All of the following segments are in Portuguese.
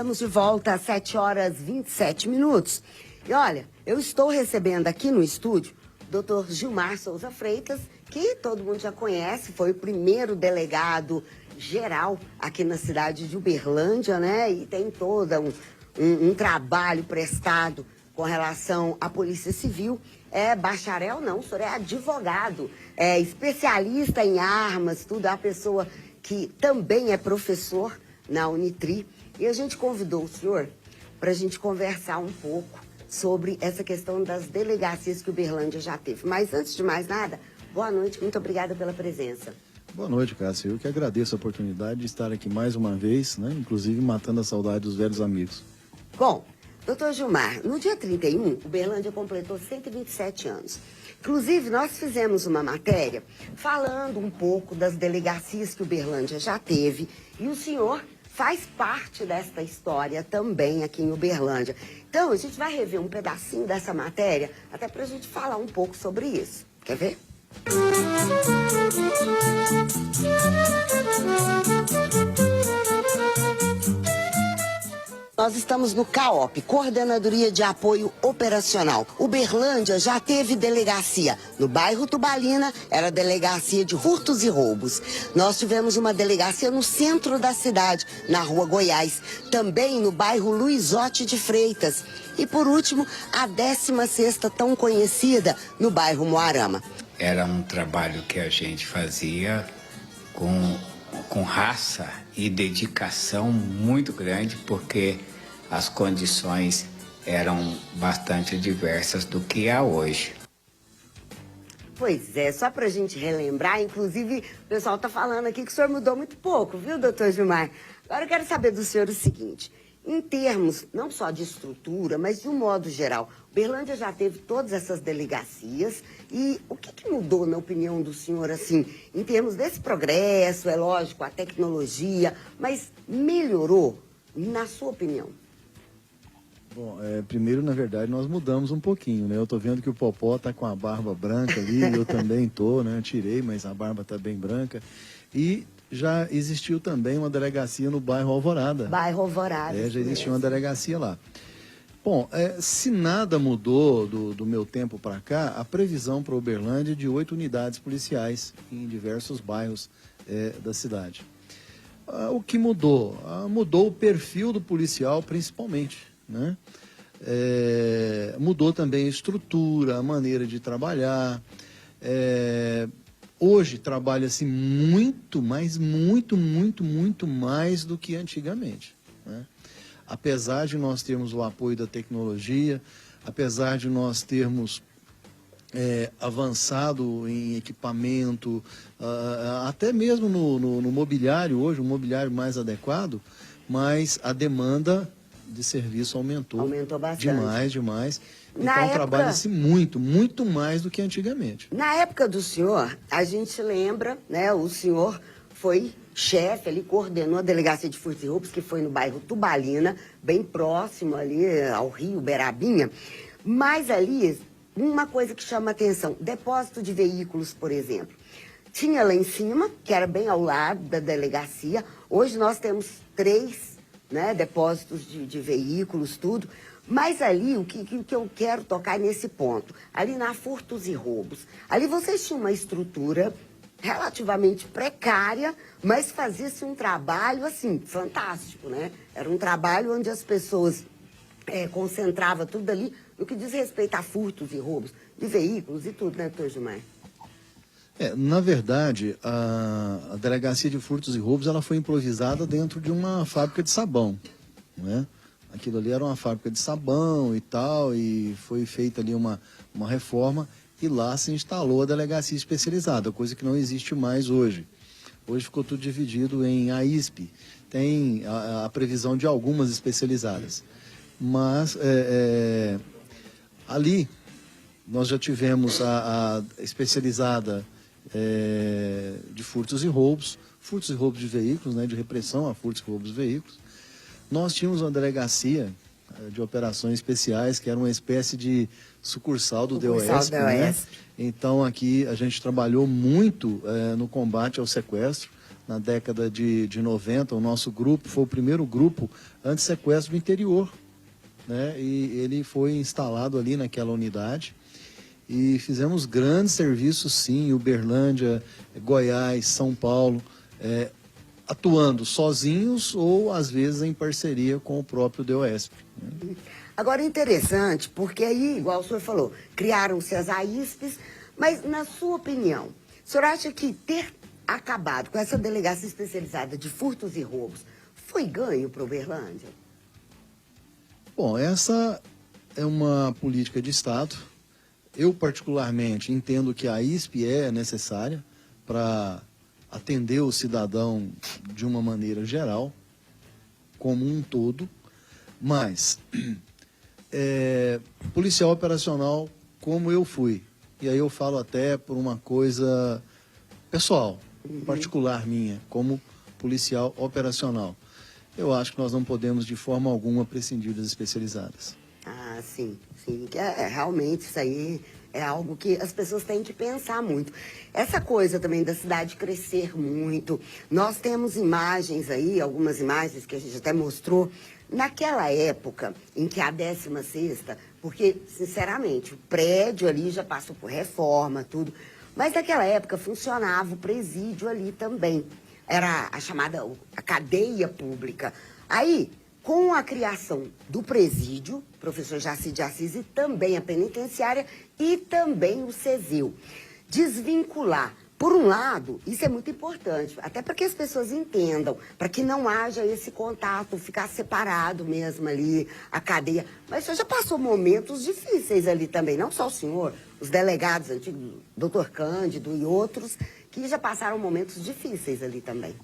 estamos de volta às 7 horas e 27 minutos. E olha, eu estou recebendo aqui no estúdio o Dr. Gilmar Souza Freitas, que todo mundo já conhece, foi o primeiro delegado geral aqui na cidade de Uberlândia, né? E tem todo um trabalho prestado com relação à Polícia Civil. É bacharel não, o senhor é advogado, é especialista em armas, tudo, é uma pessoa que também é professor na Unitri. E a gente convidou o senhor para a gente conversar um pouco sobre essa questão das delegacias que Uberlândia já teve. Mas antes de mais nada, boa noite, muito obrigada pela presença. Boa noite, Cássio. Eu que agradeço a oportunidade de estar aqui mais uma vez, né? Inclusive matando a saudade dos velhos amigos. Bom, doutor Gilmar, no dia 31, Uberlândia completou 127 anos. Inclusive, nós fizemos uma matéria falando um pouco das delegacias que Uberlândia já teve e o senhor faz parte desta história também aqui em Uberlândia. Então, a gente vai rever um pedacinho dessa matéria até para a gente falar um pouco sobre isso. Quer ver? Nós estamos no CAOP, Coordenadoria de Apoio Operacional. Uberlândia já teve delegacia. No bairro Tubalina, era delegacia de furtos e roubos. Nós tivemos uma delegacia no centro da cidade, na Rua Goiás. Também no bairro Luizote de Freitas. E por último, a 16ª tão conhecida, no bairro Moarama. Era um trabalho que a gente fazia com raça e dedicação muito grande, porque as condições eram bastante diversas do que há hoje. Pois é, só pra gente relembrar, inclusive o pessoal tá falando aqui que o senhor mudou muito pouco, viu, doutor Gilmar? Agora eu quero saber do senhor o seguinte, em termos não só de estrutura, mas de um modo geral, Uberlândia já teve todas essas delegacias e o que mudou, na opinião do senhor, assim, em termos desse progresso, é lógico, a tecnologia, mas melhorou, na sua opinião? Bom, primeiro, na verdade, nós mudamos um pouquinho, né? Eu tô vendo que o Popó tá com a barba branca ali, eu também tô, né? Eu tirei, mas a barba tá bem branca. E já existiu também uma delegacia no bairro Alvorada. Bairro Alvorada. Já existia uma delegacia lá. Bom, se nada mudou do meu tempo para cá, a previsão para Uberlândia é de 8 unidades policiais em diversos bairros da cidade. O que mudou? Mudou o perfil do policial, principalmente, né? Mudou também a estrutura, a maneira de trabalhar. Hoje trabalha-se muito, mas muito mais do que antigamente, né? Apesar de nós termos o apoio da tecnologia, apesar de nós termos avançado em equipamento, até mesmo no mobiliário hoje, um mobiliário mais adequado, mas a demanda de serviço aumentou bastante. Demais. Então trabalha-se muito mais do que antigamente. Na época do senhor, a gente lembra, né, o senhor foi chefe, ele coordenou a delegacia de furtos e roubos, que foi no bairro Tubalina, bem próximo ali ao rio Berabinha. Mas ali, uma coisa que chama atenção, depósito de veículos, por exemplo. Tinha lá em cima, que era bem ao lado da delegacia. Hoje nós temos 3, né, depósitos de veículos, tudo. Mas ali, o que eu quero tocar nesse ponto, ali na furtos e roubos, ali vocês tinham uma estrutura relativamente precária, mas fazia-se um trabalho, assim, fantástico, né? Era um trabalho onde as pessoas concentravam tudo ali no que diz respeito a furtos e roubos de veículos e tudo, né, doutor Gilmar? Na verdade, a delegacia de furtos e roubos, ela foi improvisada dentro de uma fábrica de sabão, né? Aquilo ali era uma fábrica de sabão e tal, e foi feita ali uma reforma, e lá se instalou a delegacia especializada, coisa que não existe mais hoje. Hoje ficou tudo dividido em AISP, tem a previsão de algumas especializadas. Mas ali nós já tivemos a especializada de furtos e roubos de veículos, né, de repressão a furtos e roubos de veículos. Nós tínhamos uma delegacia de operações especiais, que era uma espécie de sucursal do DOESP, né? Então aqui a gente trabalhou muito no combate ao sequestro, na década de 90, o nosso grupo foi o primeiro grupo anti-sequestro do interior, né? E ele foi instalado ali naquela unidade e fizemos grandes serviços, sim, em Uberlândia, Goiás, São Paulo, atuando sozinhos ou, às vezes, em parceria com o próprio DOESP. Né? Agora, interessante, porque aí, igual o senhor falou, criaram-se as AISPs, mas, na sua opinião, o senhor acha que ter acabado com essa delegacia especializada de furtos e roubos foi ganho para Uberlândia? Bom, essa é uma política de Estado. Eu, particularmente, entendo que a AISP é necessária para atender o cidadão de uma maneira geral, como um todo, mas policial operacional como eu fui, e aí eu falo até por uma coisa pessoal, particular minha, como policial operacional, eu acho que nós não podemos de forma alguma prescindir das especializadas. Ah, sim, sim. Realmente isso aí é algo que as pessoas têm que pensar muito. Essa coisa também da cidade crescer muito. Nós temos imagens aí, algumas imagens que a gente até mostrou, naquela época em que a 16ª, porque, sinceramente, o prédio ali já passou por reforma, tudo, mas naquela época funcionava o presídio ali também. Era a chamada a cadeia pública. Aí, com a criação do presídio, professor Jaci de Assis, e também a penitenciária e também o CESIL, desvincular. Por um lado, isso é muito importante, até para que as pessoas entendam, para que não haja esse contato, ficar separado mesmo ali, a cadeia. Mas o senhor já passou momentos difíceis ali também, não só o senhor, os delegados antigos, doutor Cândido e outros, que já passaram momentos difíceis ali também.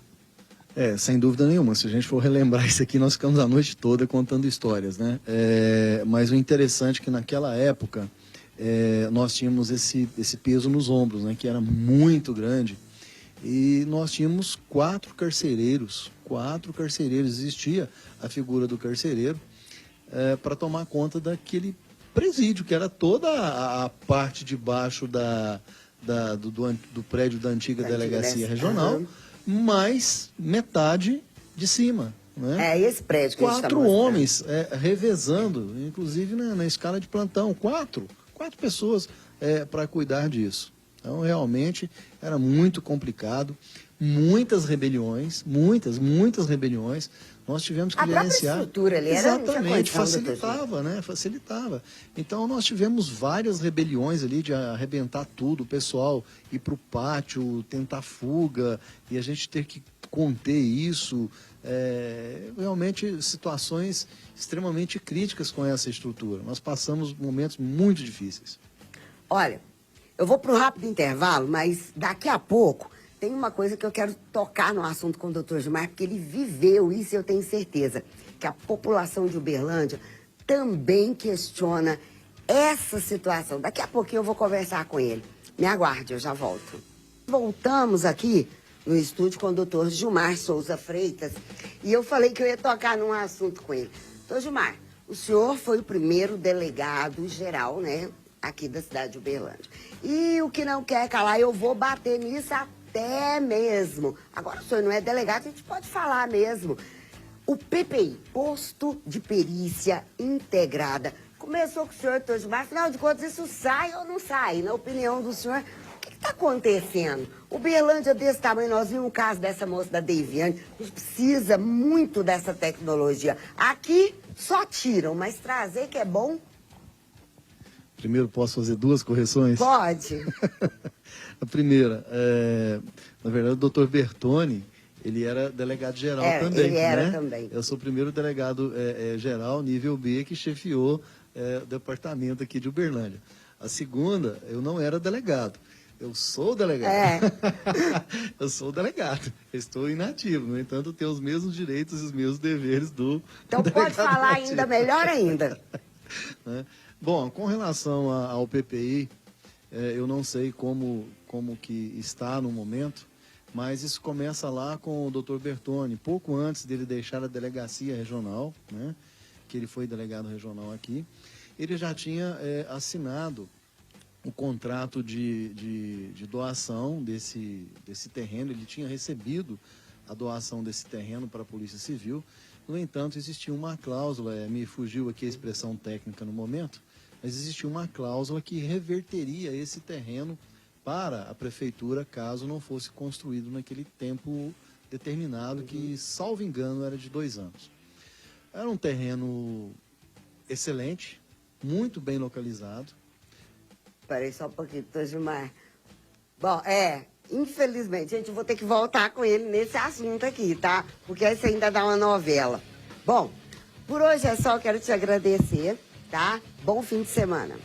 Sem dúvida nenhuma. Se a gente for relembrar isso aqui, nós ficamos a noite toda contando histórias, né? Mas o interessante é que naquela época nós tínhamos esse peso nos ombros, né? Que era muito grande. E nós tínhamos 4 carcereiros. 4 carcereiros. Existia a figura do carcereiro para tomar conta daquele presídio, que era toda a parte de baixo do prédio da antiga delegacia regional. Uhum. Mais metade de cima. Né? Esse prédio que a gente tá 4 mostrando. homens revezando, inclusive na escala de plantão. 4 pessoas para cuidar disso. Então, realmente, era muito complicado. Muitas rebeliões, muitas rebeliões. Nós tivemos que gerenciar. A própria estrutura ali era, exatamente, facilitava, né? Facilitava. Então, nós tivemos várias rebeliões ali de arrebentar tudo, o pessoal ir para o pátio, tentar fuga, e a gente ter que conter isso. Realmente, situações extremamente críticas com essa estrutura. Nós passamos momentos muito difíceis. Olha, eu vou para um rápido intervalo, mas daqui a pouco tem uma coisa que eu quero tocar no assunto com o doutor Gilmar, porque ele viveu isso e eu tenho certeza que a população de Uberlândia também questiona essa situação. Daqui a pouquinho eu vou conversar com ele. Me aguarde, eu já volto. Voltamos aqui no estúdio com o doutor Gilmar Souza Freitas e eu falei que eu ia tocar num assunto com ele. Doutor Gilmar, o senhor foi o primeiro delegado geral, né, aqui da cidade de Uberlândia. E o que não quer calar, eu vou bater nisso até mesmo. Agora, o senhor não é delegado, a gente pode falar mesmo. O PPI, Posto de Perícia Integrada, começou com o senhor, doutor Gilmar, afinal de contas, isso sai ou não sai? Na opinião do senhor, o que está acontecendo? Uberlândia desse tamanho, nós vimos um caso dessa moça da Deviane, a gente precisa muito dessa tecnologia. Aqui, só tiram, mas trazer que é bom? Primeiro, posso fazer 2 correções? Pode. A primeira, na verdade, o doutor Bertoni, ele era delegado geral também. Ele era né? também. Eu sou o primeiro delegado geral, nível B, que chefiou o departamento aqui de Uberlândia. A segunda, eu não era delegado. Eu sou delegado. Eu sou delegado. Estou inativo. No entanto, eu tenho os mesmos direitos e os mesmos deveres do Então pode falar inativo. ainda, melhor ainda. Bom, com relação ao PPI, eu não sei como que está no momento, mas isso começa lá com o Dr. Bertoni, pouco antes dele deixar a delegacia regional, né, que ele foi delegado regional aqui, ele já tinha assinado o contrato de doação desse terreno. Ele tinha recebido a doação desse terreno para a Polícia Civil. No entanto, existia uma cláusula, me fugiu aqui a expressão técnica no momento, mas existia uma cláusula que reverteria esse terreno para a prefeitura caso não fosse construído naquele tempo determinado, que, salvo engano, era de 2 anos. Era um terreno excelente, muito bem localizado. Peraí só um pouquinho, doutor Gilmar. Bom, infelizmente, gente, eu vou ter que voltar com ele nesse assunto aqui, tá? Porque esse ainda dá uma novela. Bom, por hoje é só, quero te agradecer, tá? Bom fim de semana.